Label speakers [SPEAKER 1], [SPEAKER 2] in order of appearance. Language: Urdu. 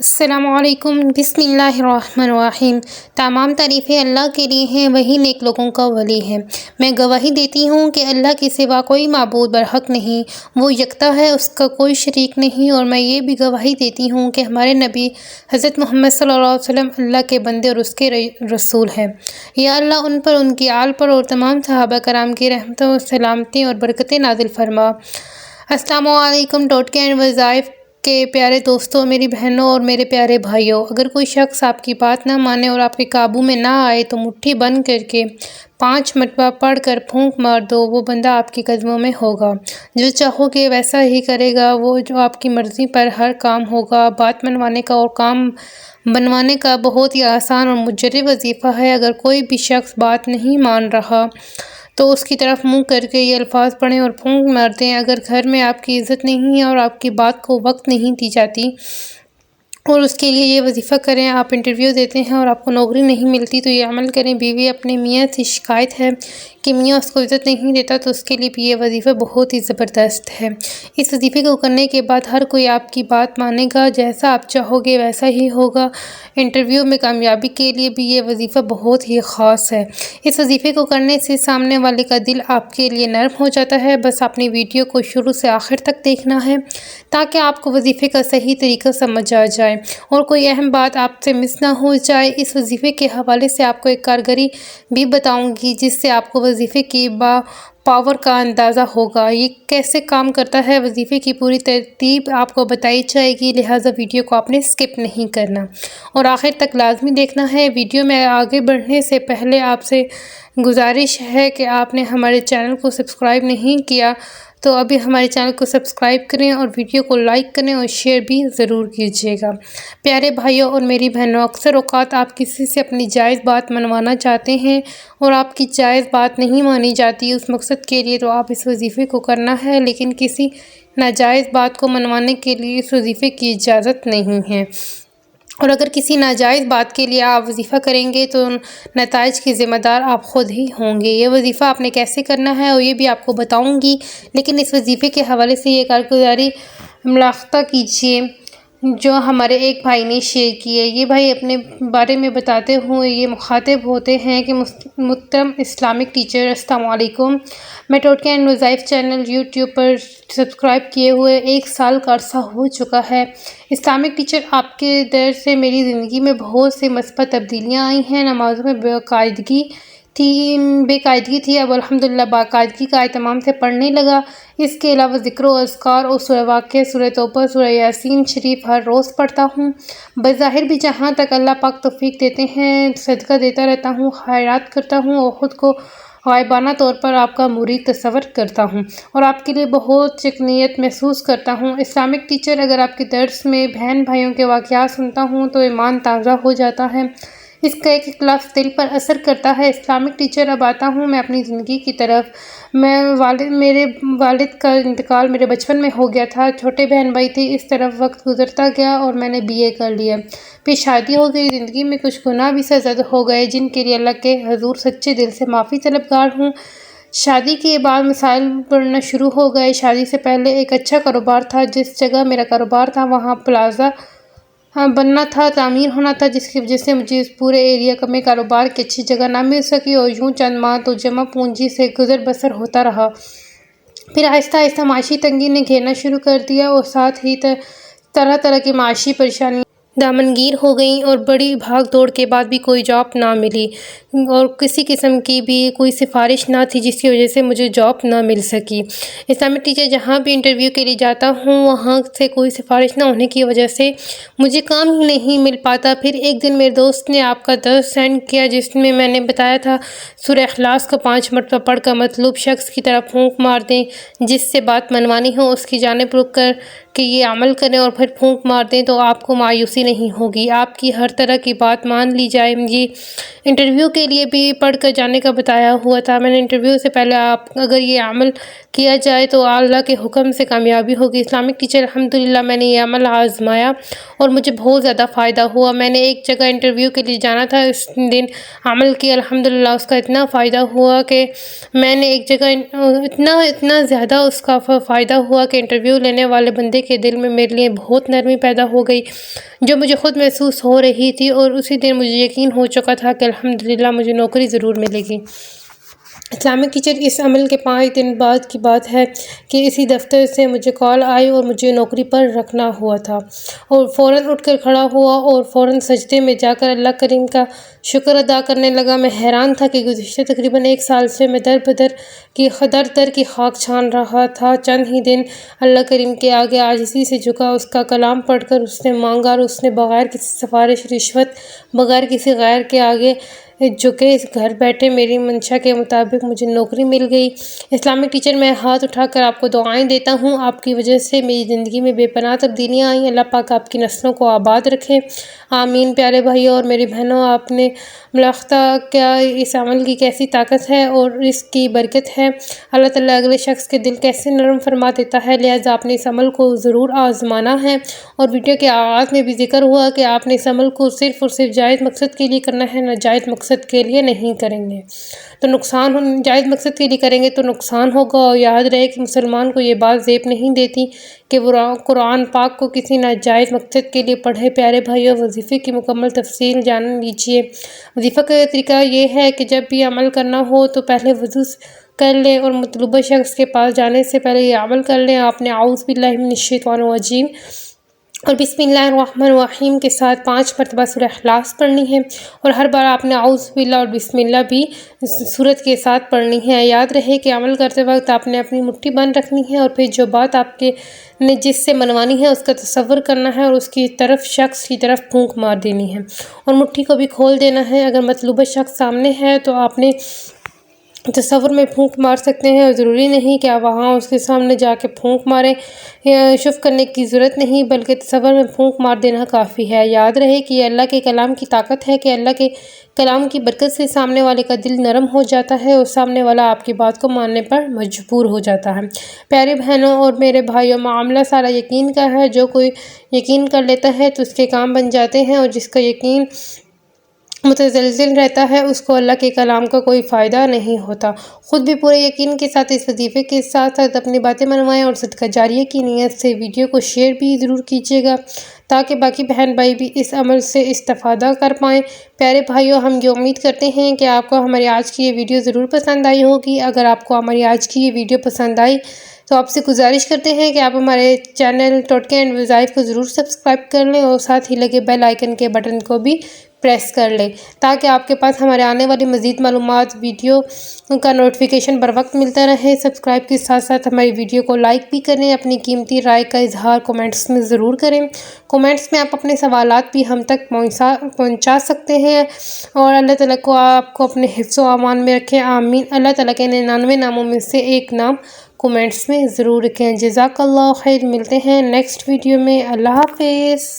[SPEAKER 1] السلام علیکم، بسم اللہ الرحمن الرحیم۔ تمام تعریفیں اللہ کے لیے ہیں، وہی نیک لوگوں کا ولی ہے۔ میں گواہی دیتی ہوں کہ اللہ کے سوا کوئی معبود برحق نہیں، وہ یکتا ہے، اس کا کوئی شریک نہیں، اور میں یہ بھی گواہی دیتی ہوں کہ ہمارے نبی حضرت محمد صلی اللہ علیہ وسلم اللہ کے بندے اور اس کے رسول ہیں۔ یا اللہ ان پر، ان کی آل پر اور تمام صحابہ کرام کی رحمت و سلامتی اور برکتیں نازل فرما۔ السلام علیکم ٹوٹکے اینڈ وظائف کے پیارے دوستوں، میری بہنوں اور میرے پیارے بھائیوں، اگر کوئی شخص آپ کی بات نہ مانے اور آپ کے قابو میں نہ آئے تو مٹھی بند کر کے 5 مرتبہ پڑھ کر پھونک مار دو، وہ بندہ آپ کے قدموں میں ہوگا۔ جو چاہو گے ویسا ہی کرے گا، وہ جو آپ کی مرضی پر ہر کام ہوگا۔ بات منوانے کا اور کام بنوانے کا بہت ہی آسان اور مجرب وظیفہ ہے۔ اگر کوئی بھی شخص بات نہیں مان رہا تو اس کی طرف منہ کر کے یہ الفاظ پڑھیں اور پھونک مار دیں: اگر گھر میں آپ کی عزت نہیں ہے اور آپ کی بات کو وقت نہیں دی جاتی اور اس کے لیے یہ وظیفہ کریں، آپ انٹرویو دیتے ہیں اور آپ کو نوکری نہیں ملتی تو یہ عمل کریں: بیوی اپنے میاں سے شکایت ہے کہ میاں اس کو عزت نہیں دیتا تو اس کے لیے بھی یہ وظیفہ بہت ہی زبردست ہے۔ اس وظیفے کو کرنے کے بعد ہر کوئی آپ کی بات مانے گا، جیسا آپ چاہو گے ویسا ہی ہوگا۔ انٹرویو میں کامیابی کے لیے بھی یہ وظیفہ بہت ہی خاص ہے۔ اس وظیفے کو کرنے سے سامنے والے کا دل آپ کے لیے نرم ہو جاتا ہے۔ بس اپنی ویڈیو کو شروع سے آخر تک دیکھنا ہے تاکہ آپ کو وظیفے کا صحیح طریقہ سمجھ آ جائے اور کوئی اہم بات آپ سے مس نہ ہو جائے۔ اس وظیفے کے حوالے سے آپ کو ایک کارگری بھی بتاؤں گی جس سے آپ کو وظیفے کی پاور کا اندازہ ہوگا۔ یہ کیسے کام کرتا ہے، وظیفے کی پوری ترتیب آپ کو بتائی جائے گی، لہٰذا ویڈیو کو آپ نے اسکپ نہیں کرنا اور آخر تک لازمی دیکھنا ہے۔ ویڈیو میں آگے بڑھنے سے پہلے آپ سے گزارش ہے کہ آپ نے ہمارے چینل کو سبسکرائب نہیں کیا تو ابھی ہمارے چینل کو سبسکرائب کریں اور ویڈیو کو لائک کریں اور شیئر بھی ضرور کیجیے گا۔ پیارے بھائیوں اور میری بہنوں، اکثر اوقات آپ کسی سے اپنی جائز بات منوانا چاہتے ہیں اور آپ کی جائز بات نہیں مانی جاتی، اس مقصد کے لیے تو آپ اس وظیفے کو کرنا ہے، لیکن کسی ناجائز بات کو منوانے کے لیے اس وظیفے کی اجازت نہیں ہے، اور اگر کسی ناجائز بات کے لیے آپ وظیفہ کریں گے تو نتائج کے ذمہ دار آپ خود ہی ہوں گے۔ یہ وظیفہ آپ نے کیسے کرنا ہے اور یہ بھی آپ کو بتاؤں گی، لیکن اس وظیفے کے حوالے سے یہ کارگزاری ملاحظہ کیجیے جو ہمارے ایک بھائی نے شیئر کی ہے۔ یہ بھائی اپنے بارے میں بتاتے ہوئے یہ مخاطب ہوتے ہیں کہ محترم اسلامک ٹیچر، السلام علیکم، میں ٹوٹکے اینڈ وظائف چینل یوٹیوب پر سبسکرائب کیے ہوئے 1 سال کا عرصہ ہو چکا ہے۔ اسلامک ٹیچر، آپ کے در سے میری زندگی میں بہت سے مثبت تبدیلیاں آئی ہیں۔ نمازوں میں بے قاعدگی تھی، اب الحمدللہ باقاعدگی کا اہتمام سے پڑھنے لگا۔ اس کے علاوہ ذکر و اذکار اور سورہ واقعہ، سورہ توبہ، سورہ یاسین شریف ہر روز پڑھتا ہوں۔ بظاہر بھی جہاں تک اللہ پاک توفیق دیتے ہیں صدقہ دیتا رہتا ہوں، خیرات کرتا ہوں اور خود کو غائبانہ طور پر آپ کا مرید تصور کرتا ہوں اور آپ کے لیے بہت چکنیت محسوس کرتا ہوں۔ اسلامک ٹیچر، اگر آپ کے درس میں بہن بھائیوں کے واقعات سنتا ہوں تو ایمان تازہ ہو جاتا ہے، اس کا ایک ایک لفظ دل پر اثر کرتا ہے۔ اسلامک ٹیچر، اب آتا ہوں میں اپنی زندگی کی طرف۔ میرے والد کا انتقال میرے بچپن میں ہو گیا تھا، چھوٹے بہن بھائی تھے، اس طرف وقت گزرتا گیا اور میں نے BA کر لیا، پھر شادی ہو گئی۔ زندگی میں کچھ گناہ بھی سرزد ہو گئے جن کے لیے اللہ کے حضور سچے دل سے معافی طلبگار ہوں۔ شادی کے بعد مسائل بڑھنا شروع ہو گئے۔ شادی سے پہلے ایک اچھا کاروبار تھا، جس جگہ میرا کاروبار تھا وہاں پلازہ بننا تھا، تعمیر ہونا تھا، جس کی وجہ سے مجھے اس پورے ایریا میں کاروبار کی اچھی جگہ نہ مل سکی اور یوں چند ماہ تو جمع پونجی سے گزر بسر ہوتا رہا۔ پھر آہستہ آہستہ معاشی تنگی نے گھیرنا شروع کر دیا اور ساتھ ہی طرح طرح کی معاشی پریشانیاں دامنگیر ہو گئیں اور بڑی بھاگ دوڑ کے بعد بھی کوئی جاب نہ ملی اور کسی قسم کی بھی کوئی سفارش نہ تھی جس کی وجہ سے مجھے جاب نہ مل سکی۔ اسلامک ٹیچر، جہاں بھی انٹرویو کے لیے جاتا ہوں وہاں سے کوئی سفارش نہ ہونے کی وجہ سے مجھے کام ہی نہیں مل پاتا۔ پھر ایک دن میرے دوست نے آپ کا درس سینڈ کیا جس میں نے بتایا تھا سورہ اخلاص کو 5 مرتبہ پڑھ کر مطلوب شخص کی طرف پھونک مار دیں، جس سے بات منوانی ہو اس کی جانب رک کر کہ یہ عمل کریں اور پھر پھونک مار دیں تو آپ کو مایوسی نہیں ہوگی، آپ کی ہر طرح کی بات مان لی جائے گی۔ انٹرویو کے لیے بھی پڑھ کر جانے کا بتایا ہوا تھا۔ میں نے انٹرویو سے پہلے اگر یہ عمل کیا جائے تو اللہ کے حکم سے کامیابی ہوگی۔ اسلامک ٹیچر، الحمدللہ میں نے یہ عمل آزمایا اور مجھے بہت زیادہ فائدہ ہوا۔ میں نے ایک جگہ انٹرویو کے لیے جانا تھا، اس دن عمل کیا، الحمدللہ اس کا اتنا فائدہ ہوا کہ میں نے ایک جگہ اتنا زیادہ اس کا فائدہ ہوا کہ انٹرویو لینے والے بندے کے دل میں میرے لیے بہت نرمی پیدا ہو گئی۔ جو مجھے خود محسوس ہو رہی تھی، اور اسی دن مجھے یقین ہو چکا تھا کہ الحمدللہ مجھے نوکری ضرور ملے گی۔ اسلامک ٹیچر اس عمل کے 5 دن بعد کی بات ہے کہ اسی دفتر سے مجھے کال آئی اور مجھے نوکری پر رکھنا ہوا تھا، اور فوراً اٹھ کر کھڑا ہوا اور فوراً سجدے میں جا کر اللہ کریم کا شکر ادا کرنے لگا۔ میں حیران تھا کہ گزشتہ تقریباً 1 سال سے میں در در کی خاک چھان رہا تھا۔ چند ہی دن اللہ کریم کے آگے عاجزی سے جھکا، اس کا کلام پڑھ کر اس نے مانگا، اور اس نے بغیر کسی سفارش، رشوت، بغیر کسی غیر کے آگے جھکے گھر بیٹھے میری منشا کے مطابق مجھے نوکری مل گئی۔ اسلامک ٹیچر، میں ہاتھ اٹھا کر آپ کو دعائیں دیتا ہوں۔ آپ کی وجہ سے میری زندگی میں بے پناہ تبدیلیاں آئیں۔ اللہ پاک آپ کی نسلوں کو آباد رکھے، آمین۔ پیارے بھائیوں اور میری بہنوں، آپ نے ملاحظہ کیا اس عمل کی کیسی طاقت ہے اور اس کی برکت ہے؟ اللہ تعالیٰ اگلے شخص کے دل کیسے نرم فرما دیتا ہے۔ لہٰذا آپ نے اس عمل کو ضرور آزمانا ہے، اور ویڈیو کے آغاز میں بھی ذکر ہوا کہ آپ نے اس عمل کو صرف اور صرف جائز مقصد کے لیے کرنا ہے، ناجائز مقصد کے لیے نہیں کریں گے تو نقصان، جائز مقصد کے لیے کریں گے تو نقصان ہوگا۔ اور یاد رہے کہ مسلمان کو یہ بات زیب نہیں دیتی کہ وہ قرآن پاک کو کسی ناجائز مقصد کے لیے پڑھے۔ پیارے بھائیوں، وظیفے کی مکمل تفصیل جان لیجیے۔ وظیفہ کا طریقہ یہ ہے کہ جب بھی عمل کرنا ہو تو پہلے وضو کر لیں، اور مطلوبہ شخص کے پاس جانے سے پہلے یہ عمل کر لیں۔ آپ نے اعوذ باللہ من الشیطان الرجیم اور بسم اللہ الرحمن الرحیم کے ساتھ 5 مرتبہ سورہ اخلاص پڑھنی ہے، اور ہر بار آپ نے اعوذ باللہ اور بسم اللہ بھی سورت کے ساتھ پڑھنی ہے۔ یاد رہے کہ عمل کرتے وقت آپ نے اپنی مٹھی بند رکھنی ہے، اور پھر جو بات آپ نے جس سے منوانی ہے اس کا تصور کرنا ہے، اور اس کی طرف شخص کی طرف پھونک مار دینی ہے، اور مٹھی کو بھی کھول دینا ہے۔ اگر مطلوبہ شخص سامنے ہے تو آپ نے تصور میں پھونک مار سکتے ہیں، اور ضروری نہیں کہ آپ وہاں اس کے سامنے جا کے پھونک ماریں، شف کرنے کی ضرورت نہیں، بلکہ تصور میں پھونک مار دینا کافی ہے۔ یاد رہے کہ یہ اللہ کے کلام کی طاقت ہے کہ اللہ کے کلام کی برکت سے سامنے والے کا دل نرم ہو جاتا ہے، اور سامنے والا آپ کی بات کو ماننے پر مجبور ہو جاتا ہے۔ پیارے بہنوں اور میرے بھائیوں، معاملہ سارا یقین کا ہے۔ جو کوئی یقین کر لیتا ہے تو اس کے کام بن جاتے ہیں، اور جس کا یقین متزلزل رہتا ہے اس کو اللہ کے کلام کا کوئی فائدہ نہیں ہوتا۔ خود بھی پورے یقین کے ساتھ اس وظیفے کے ساتھ ساتھ اپنی باتیں منوائیں، اور صدقہ جاریہ کی نیت سے ویڈیو کو شیئر بھی ضرور کیجیے گا تاکہ باقی بہن بھائی بھی اس عمل سے استفادہ کر پائیں۔ پیارے بھائیوں، ہم یہ امید کرتے ہیں کہ آپ کو ہماری آج کی یہ ویڈیو ضرور پسند آئی ہوگی۔ اگر آپ کو ہماری آج کی یہ ویڈیو پسند آئی تو آپ سے گزارش کرتے ہیں کہ آپ ہمارے چینل ٹوٹکے اینڈ وظائف کو ضرور سبسکرائب کر لیں، اور ساتھ ہی لگے بیل آئیکن کے بٹن کو بھی پریس کر لیں تاکہ آپ کے پاس ہمارے آنے والی مزید معلومات، ویڈیو کا نوٹیفیکیشن بر وقت ملتا رہے۔ سبسکرائب کے ساتھ ساتھ ہماری ویڈیو کو لائک بھی کریں۔ اپنی قیمتی رائے کا اظہار کومنٹس میں ضرور کریں۔ کومنٹس میں آپ اپنے سوالات بھی ہم تک پہنچا سکتے ہیں، اور اللہ تعالیٰ کو آپ کو اپنے حفظ و امان میں رکھیں، آمین۔ اللہ تعالیٰ کے 99 ناموں میں سے ایک نام کومنٹس میں ضرور رکھیں۔ جزاک اللہ خیر۔ ملتے ہیں نیکسٹ ویڈیو میں۔ اللہ حافظ۔